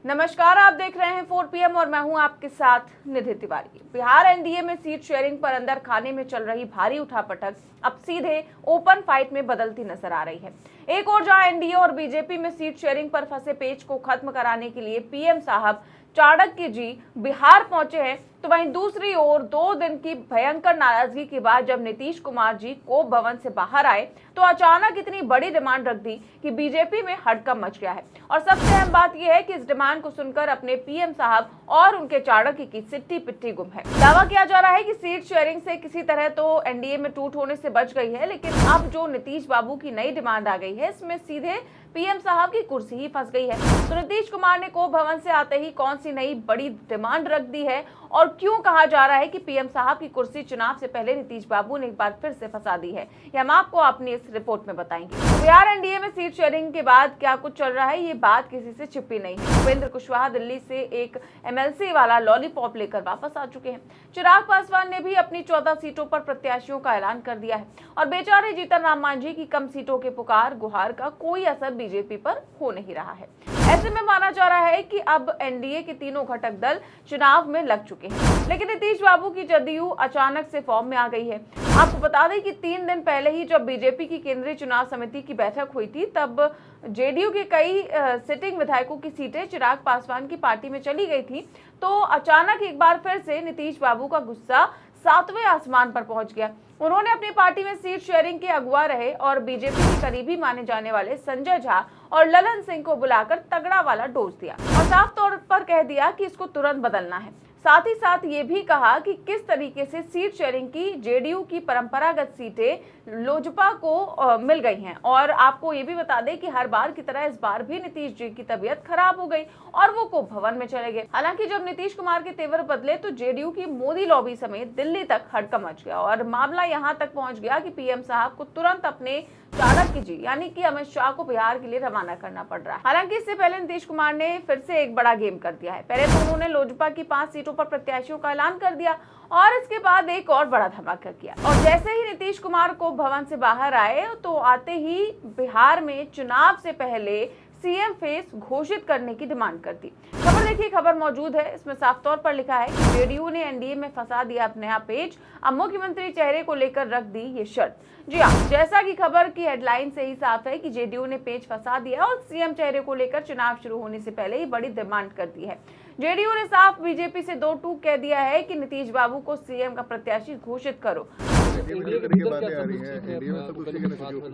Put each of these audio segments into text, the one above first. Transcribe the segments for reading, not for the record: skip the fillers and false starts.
नमस्कार, आप देख रहे हैं 4 PM और मैं हूं आपके साथ निधि तिवारी। बिहार एनडीए में सीट शेयरिंग पर अंदर खाने में चल रही भारी उठापटक अब सीधे ओपन फाइट में बदलती नजर आ रही है। एक और जहां एनडीए और बीजेपी में सीट शेयरिंग पर फंसे पेच को खत्म कराने के लिए पीएम साहब चाणक्य जी बिहार पहुंचे हैं, तो वहीं दूसरी ओर 2 दिन की भयंकर नाराजगी के बाद जब नीतीश कुमार जी कोप भवन से बाहर आए तो अचानक इतनी बड़ी डिमांड रख दी कि बीजेपी में हड़कंप मच गया है। और सबसे अहम बात यह है कि इस डिमांड को सुनकर अपने पीएम साहब और उनके चाणक्य की सिट्टी पिट्टी गुम है। दावा किया जा रहा है कि सीट शेयरिंग से किसी तरह तो एनडीए में टूट होने से बच गई है, लेकिन अब जो नीतीश बाबू की नई डिमांड आ गई है इसमें सीधे पीएम साहब की कुर्सी ही फंस गई है। तो नीतीश कुमार ने कोप भवन से आते ही कौन सी नई बड़ी डिमांड रख दी है और क्यों कहा जा रहा है कि पीएम साहब की कुर्सी चुनाव से पहले नीतीश बाबू ने एक बार फिर से फंसा दी है, ये हम आपको अपनी इस रिपोर्ट में बताएंगे। तो बिहार एनडीए में सीट शेयरिंग के बाद क्या कुछ चल रहा है, ये बात किसी से छिपी नहीं है। उपेंद्र कुशवाहा दिल्ली से एक एमएलसी वाला लॉलीपॉप लेकर वापस आ चुके हैं। चिराग पासवान ने भी अपनी 14 सीटों पर प्रत्याशियों का ऐलान कर दिया है और बेचारे जीतन राम मांझी की कम सीटों के पुकार गुहार का कोई असर बीजेपी पर हो नहीं रहा है। ऐसे में माना जा रहा है कि अब एनडीए के तीनों घटक दल चुनाव में लग चुके हैं, लेकिन नीतीश बाबू की जदयू अचानक से फॉर्म में आ गई है। आपको बता दें कि 3 दिन पहले ही जब बीजेपी की केंद्रीय चुनाव समिति की बैठक हुई थी तब जेडीयू के कई सिटिंग विधायकों की सीटें चिराग पासवान की पार्टी में चली गई थी। तो अचानक एक बार फिर से नीतीश बाबू का गुस्सा 7वें आसमान पर पहुंच गया। उन्होंने अपनी पार्टी में सीट शेयरिंग के अगुवा रहे और बीजेपी के करीबी माने जाने वाले संजय झा और ललन सिंह को बुलाकर तगड़ा वाला डोज दिया और साफ तौर पर कह दिया कि इसको तुरंत बदलना है। साथ ही साथ ये भी कहा कि किस तरीके से सीट शेयरिंग की जेडीयू की परंपरागत सीटें लोजपा को मिल गई हैं। और आपको ये भी बता दें कि हर बार की तरह इस बार भी नीतीश जी की तबीयत खराब हो गई और वो कोप भवन में चले गए। हालांकि जब नीतीश कुमार के तेवर बदले तो जेडीयू की मोदी लॉबी समेत दिल्ली तक हड़कंप मच गया और मामला यहाँ तक पहुंच गया कि पीएम साहब को तुरंत अपने चाणक्य जी यानी कि अमित शाह को बिहार के लिए रवाना करना पड़ रहा है। हालांकि इससे पहले नीतीश कुमार ने फिर से एक बड़ा गेम कर दिया है। पहले तो उन्होंने लोजपा की 5 सीटों पर प्रत्याशियों का ऐलान कर दिया और इसके बाद एक और बड़ा धमाका किया। और जैसे ही नीतीश कुमार को भवन से बाहर आए तो आते ही बिहार में चुनाव से पहले सीएम फेस घोषित करने की डिमांड कर दी। खबर देखिए, खबर मौजूद है, इसमें साफ तौर पर लिखा है कि जेडीयू ने एनडीए में फंसा दिया अब नया पेज, अब मुख्यमंत्री चेहरे को लेकर रख दी ये शर्त। जी हाँ, जैसा कि खबर की हेडलाइन से ही साफ है कि जेडीयू ने पेज फंसा दिया और सीएम चेहरे को लेकर चुनाव शुरू होने से पहले ही बड़ी डिमांड कर दी है। जेडीयू ने साफ बीजेपी से 2 टूक कह दिया है कि नीतीश बाबू को सीएम का प्रत्याशी घोषित करो।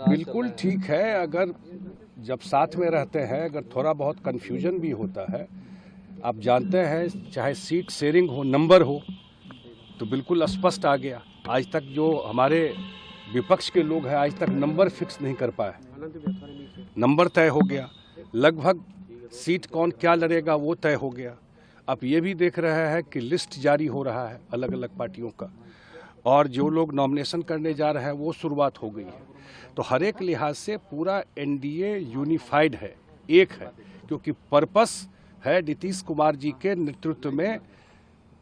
बिल्कुल ठीक है, अगर जब साथ में रहते हैं अगर थोड़ा बहुत कंफ्यूजन भी होता है, आप जानते हैं चाहे सीट शेयरिंग हो नंबर हो तो बिल्कुल स्पष्ट आ गया। आज तक जो हमारे विपक्ष के लोग हैं आज तक नंबर फिक्स नहीं कर पाए, नंबर तय हो गया, लगभग सीट कौन क्या लड़ेगा वो तय हो गया। अब ये भी देख रहे हैं कि लिस्ट जारी हो रहा है अलग अलग पार्टियों का और जो लोग नॉमिनेशन करने जा रहे हैं वो शुरुआत हो गई है। तो हर एक लिहाज से पूरा एनडीए यूनिफाइड है, एक है, क्योंकि पर्पस है नीतीश कुमार जी के नेतृत्व में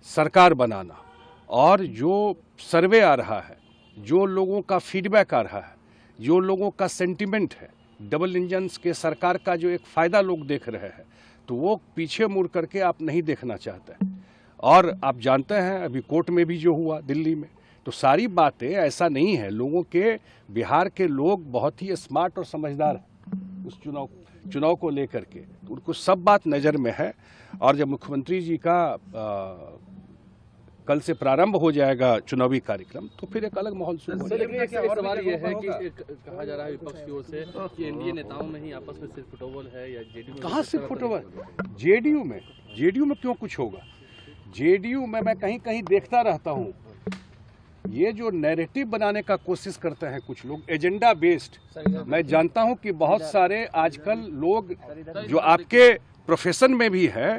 सरकार बनाना। और जो सर्वे आ रहा है, जो लोगों का फीडबैक आ रहा है, जो लोगों का सेंटिमेंट है, डबल इंजन के सरकार का जो एक फ़ायदा लोग देख रहे हैं तो वो पीछे मुड़ करके आप नहीं देखना चाहते। और आप जानते हैं अभी कोर्ट में भी जो हुआ दिल्ली में, तो सारी बातें ऐसा नहीं है। लोगों के बिहार के लोग बहुत ही स्मार्ट और समझदार हैं उस चुनाव को लेकर के, तो उनको सब बात नज़र में है। और जब मुख्यमंत्री जी का कल से प्रारंभ हो जाएगा चुनावी कार्यक्रम तो फिर एक अलग माहौल शुरू होगा। लेकिन एक सवाल ये है कि कहा जा रहा है विपक्ष की ओर से कि एनडीए नेताओं में ही आपस में सिर्फ फुटबॉल है या जेडीयू में? कहाँ सिर्फ फुटबॉल? जेडीयू में क्यों कुछ होगा? जेडीयू में मैं कहीं कहीं देखता रहता हूँ ये जो नैरेटिव बनाने का कोशिश करते हैं कुछ लोग एजेंडा बेस्ड। मैं जानता हूं कि बहुत सारे आजकल लोग जो आपके प्रोफेशन में भी है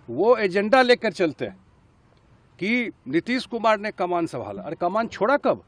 वो एजेंडा लेकर चलते हैं कि नीतीश कुमार ने कमान संभाला। अरे कमान छोड़ा कब?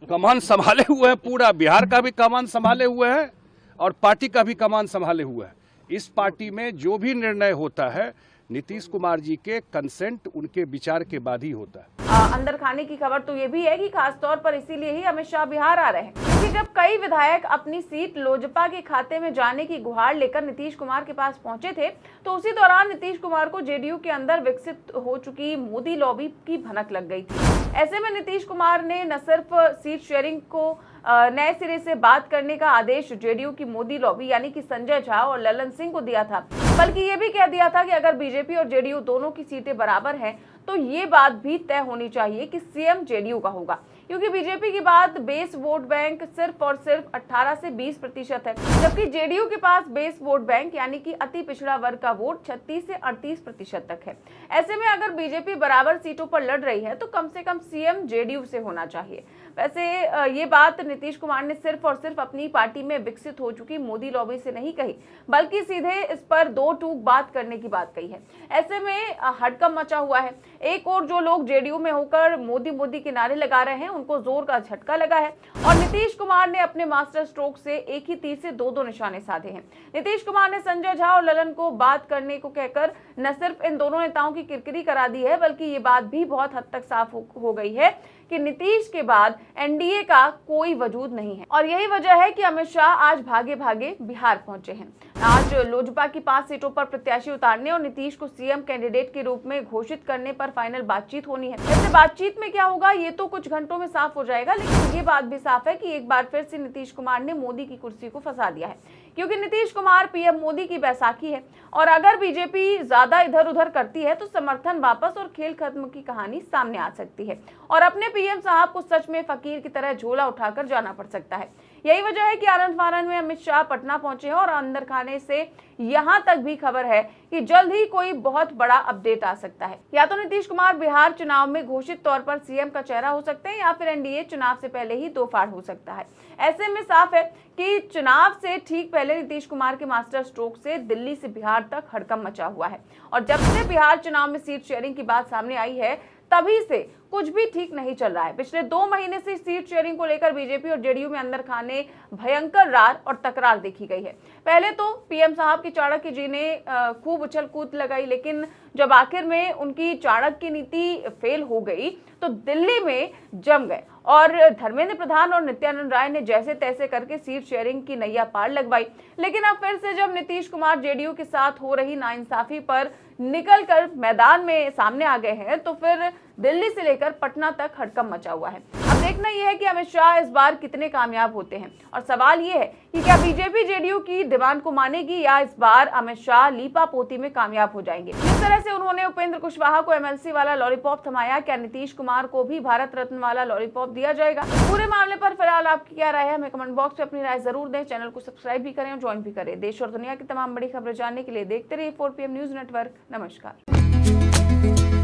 कमान संभाले हुए है, पूरा बिहार का भी कमान संभाले हुए है और पार्टी का भी कमान संभाले हुए है। इस पार्टी में जो भी निर्णय होता है नीतीश कुमार जी के कंसेंट, उनके विचार के बाद ही होता है। अंदर खाने की खबर तो ये भी है कि खासतौर पर इसीलिए ही अमित शाह बिहार आ रहे हैं, क्योंकि जब कई विधायक अपनी सीट लोजपा के खाते में जाने की गुहार लेकर नीतीश कुमार के पास पहुंचे थे, तो उसी दौरान नीतीश कुमार को जेडीयू के अंदर विकसित हो चुकी मोदी लॉबी की भनक लग गई थी। ऐसे में नीतीश कुमार ने न सिर्फ सीट शेयरिंग को नए सिरे से बात करने का आदेश जेडीयू की मोदी लॉबी यानी कि संजय झा और ललन सिंह को दिया था, बल्कि ये भी कह दिया था कि अगर बीजेपी और जेडीयू दोनों की सीटें बराबर हैं तो ये बात भी तय होनी चाहिए कि सीएम जेडीयू का होगा, क्योंकि बीजेपी की बात बेस वोट बैंक सिर्फ और सिर्फ 18 से 20% है, जबकि जेडीयू के पास बेस वोट बैंक यानी कि अति पिछड़ा वर्ग का वोट 36 से 38% तक है। ऐसे में अगर बीजेपी बराबर सीटों पर लड़ रही है तो कम से कम सीएम जेडीयू से होना चाहिए। वैसे ये बात नीतीश कुमार ने सिर्फ और सिर्फ अपनी पार्टी में विकसित हो चुकी मोदी लॉबी से नहीं कही, बल्कि सीधे इस पर दो टूक बात करने की बात कही है। ऐसे में हड़कंप मचा हुआ है। एक और जो लोग जेडीयू में होकर मोदी मोदी के नारे लगा रहे हैं उनको जोर का झटका लगा है और नीतीश कुमार ने अपने मास्टर स्ट्रोक से एक ही तीर से दो निशाने साधे हैं। नीतीश कुमार ने संजय झा और ललन को बात करने को कहकर न सिर्फ इन दोनों नेताओं की किरकिरी करा दी है, बल्कि ये बात भी बहुत हद तक साफ हो गई है कि नीतीश के बाद एनडीए का कोई वजूद नहीं है। और यही वजह है कि अमित शाह आज भागे भागे बिहार पहुंचे हैं। आज लोजपा की 5 सीटों पर प्रत्याशी उतारने और नीतीश को सीएम कैंडिडेट के रूप में घोषित करने पर फाइनल बातचीत होनी है। ऐसे बातचीत में क्या होगा ये तो कुछ घंटों में साफ हो जाएगा, लेकिन ये बात भी साफ है कि एक बार फिर से नीतीश कुमार ने मोदी की कुर्सी को फंसा दिया है, क्योंकि नीतीश कुमार पीएम मोदी की बैसाखी है और अगर बीजेपी ज्यादा इधर उधर करती है तो समर्थन वापस और खेल खत्म की कहानी सामने आ सकती है और अपने पीएम साहब को सच में फकीर की तरह झोला उठाकर जाना पड़ सकता है। यही वजह है कि आनंद फानन में अमित शाह पटना पहुंचे हैं और अंदर खाने से यहां तक भी खबर है कि जल्द ही कोई बहुत बड़ा अपडेट आ सकता है। या तो नीतीश कुमार बिहार चुनाव में घोषित तौर पर सीएम का चेहरा हो सकते हैं या फिर एनडीए चुनाव से पहले ही दो फाड़ हो सकता है। ऐसे में साफ है कि चुनाव से ठीक पहले नीतीश कुमार के मास्टर स्ट्रोक से दिल्ली से बिहार तक हड़कंप मचा हुआ है और जब से बिहार चुनाव में सीट शेयरिंग की बात सामने आई है तभी से कुछ भी ठीक नहीं चल रहा है। पिछले 2 महीने से सीट शेयरिंग को लेकर बीजेपी और जेडीयू में अंदर खाने भयंकर रार और तकरार देखी गई है। पहले तो पीएम साहब की चाणक्य जी ने खूब उछल कूद लगाई, लेकिन जब आखिर में उनकी चाणक्य नीति फेल हो गई तो दिल्ली में जम गए और धर्मेंद्र प्रधान और नित्यानंद राय ने जैसे तैसे करके सीट शेयरिंग की नैया पार लगवाई। लेकिन अब फिर से जब नीतीश कुमार जेडीयू के साथ हो रही नाइंसाफी पर निकलकर मैदान में सामने आ गए हैं तो फिर दिल्ली से लेकर पटना तक हड़कंप मचा हुआ है। अब देखना यह है कि अमित शाह इस बार कितने कामयाब होते हैं और सवाल यह है कि क्या बीजेपी जेडीयू की डिमांड को मानेगी या इस बार अमित शाह लीपा पोती में कामयाब हो जाएंगे। जिस तरह से उन्होंने उपेंद्र कुशवाहा को एमएलसी वाला लॉलीपॉप थमाया, क्या नीतीश कुमार को भी भारत रत्न वाला लॉलीपॉप दिया जाएगा? पूरे मामले पर फिलहाल आपकी क्या राय है? हमें कमेंट बॉक्स में अपनी राय जरूर दें। चैनल को सब्सक्राइब भी करें और ज्वाइन भी करें। देश और दुनिया की तमाम बड़ी खबरें जानने के लिए देखते रहिए 4PM न्यूज नेटवर्क। नमस्कार।